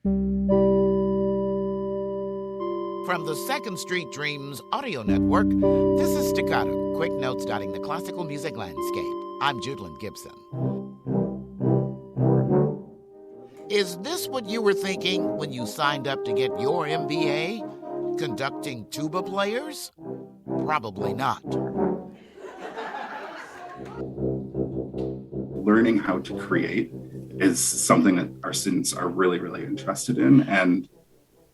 From the Second Street Dreams audio network, this is Staccato, quick notes dotting the classical music landscape. I'm Judelyn Gibson. Is this what you were thinking when you signed up to get your MBA? Conducting tuba players? Probably not. Learning how to create is something that our students are really, really interested in. And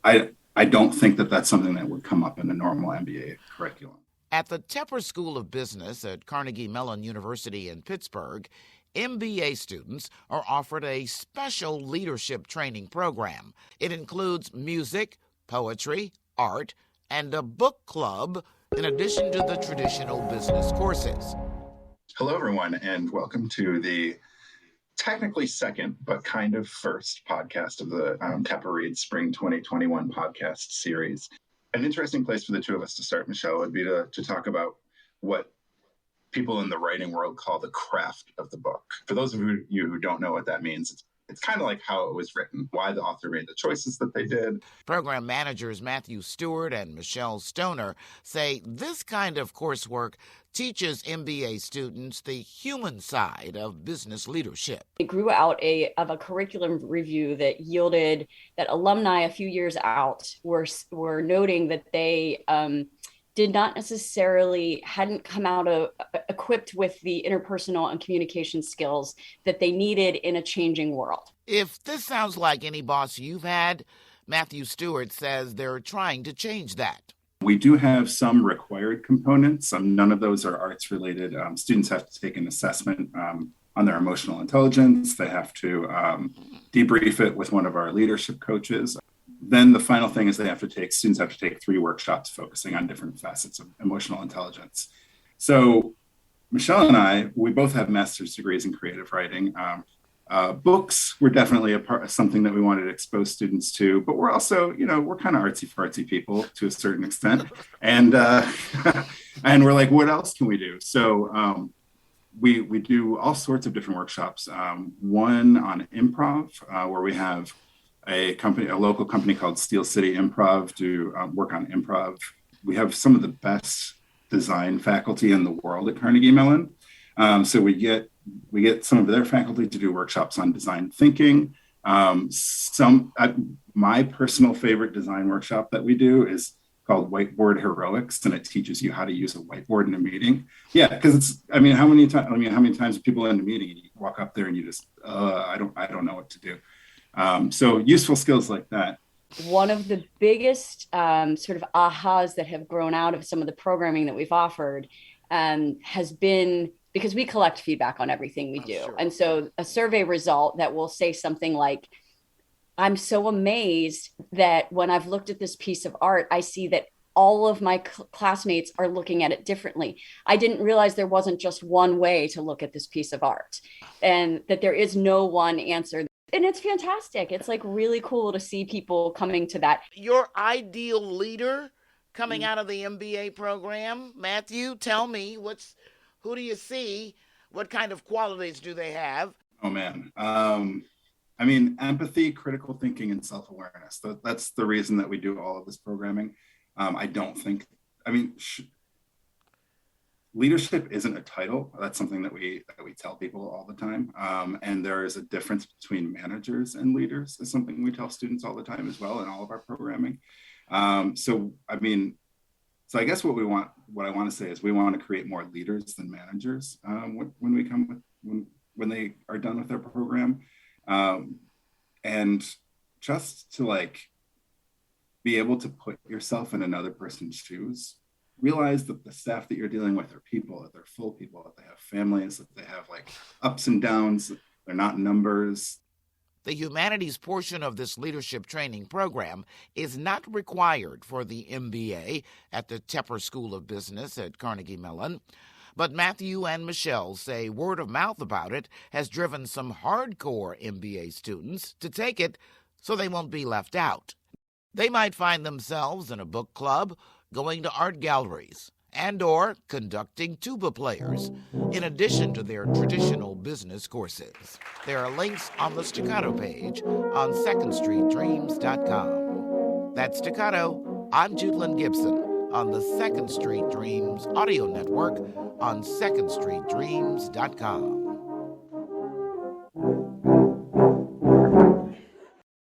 I don't think that that's something that would come up in a normal MBA curriculum. At the Tepper School of Business at Carnegie Mellon University in Pittsburgh, MBA students are offered a special leadership training program. It includes music, poetry, art, and a book club, in addition to the traditional business courses. Hello, everyone, and welcome to the technically second, but kind of first podcast of the Tepper Reads Spring 2021 podcast series. An interesting place for the two of us to start, Michelle, would be to talk about what people in the writing world call the craft of the book. For those of you who don't know what that means, it's kind of like how it was written, why the author made the choices that they did. Program managers Matthew Stewart and Michelle Stoner say this kind of coursework teaches MBA students the human side of business leadership. It grew out of a curriculum review that yielded that alumni a few years out were noting that they did not necessarily hadn't come out equipped with the interpersonal and communication skills that they needed in a changing world. If this sounds like any boss you've had, Matthew Stewart says they're trying to change that. We do have some required components. None of those are arts related. Students have to take an assessment on their emotional intelligence. They have to debrief it with one of our leadership coaches. Then the final thing is students have to take 3 workshops focusing on different facets of emotional intelligence. So Michelle and I, we both have master's degrees in creative writing. Books were definitely something that we wanted to expose students to, but we're also, we're kind of artsy-fartsy people to a certain extent. And and we're like, what else can we do? So we do all sorts of different workshops. One on improv, where we have a local company called Steel City Improv to work on improv. We have some of the best design faculty in the world at Carnegie Mellon. So we get some of their faculty to do workshops on design thinking. My personal favorite design workshop that we do is called Whiteboard Heroics, and it teaches you how to use a whiteboard in a meeting. Yeah, because how many times are people in a meeting and you walk up there and you just, I don't know what to do. So useful skills like that. One of the biggest sort of ahas that have grown out of some of the programming that we've offered has been, because we collect feedback on everything we do. Sure. And so a survey result that will say something like, I'm so amazed that when I've looked at this piece of art, I see that all of my classmates are looking at it differently. I didn't realize there wasn't just one way to look at this piece of art, and that there is no one answer. And it's fantastic. It's like really cool to see people coming to that. Your ideal leader coming out of the MBA program, Matthew, tell me, who do you see? What kind of qualities do they have? Oh, man. Empathy, critical thinking, and self-awareness. That's the reason that we do all of this programming. Leadership isn't a title. That's something that we tell people all the time. And there is a difference between managers and leaders is something we tell students all the time as well in all of our programming. So I guess what I want to say is we want to create more leaders than managers when they are done with their program. And just to be able to put yourself in another person's shoes, realize that the staff that you're dealing with are people, that they're full people, that they have families, that they have ups and downs, they're not numbers. The humanities portion of this leadership training program is not required for the MBA at the Tepper School of Business at Carnegie Mellon. But Matthew and Michelle say word of mouth about it has driven some hardcore MBA students to take it so they won't be left out. They might find themselves in a book club, going to art galleries, and or conducting tuba players, in addition to their traditional business courses. There are links on the Staccato page on secondstreetdreams.com. That's Staccato. I'm Judelyn Gibson on the Second Street Dreams audio network on secondstreetdreams.com.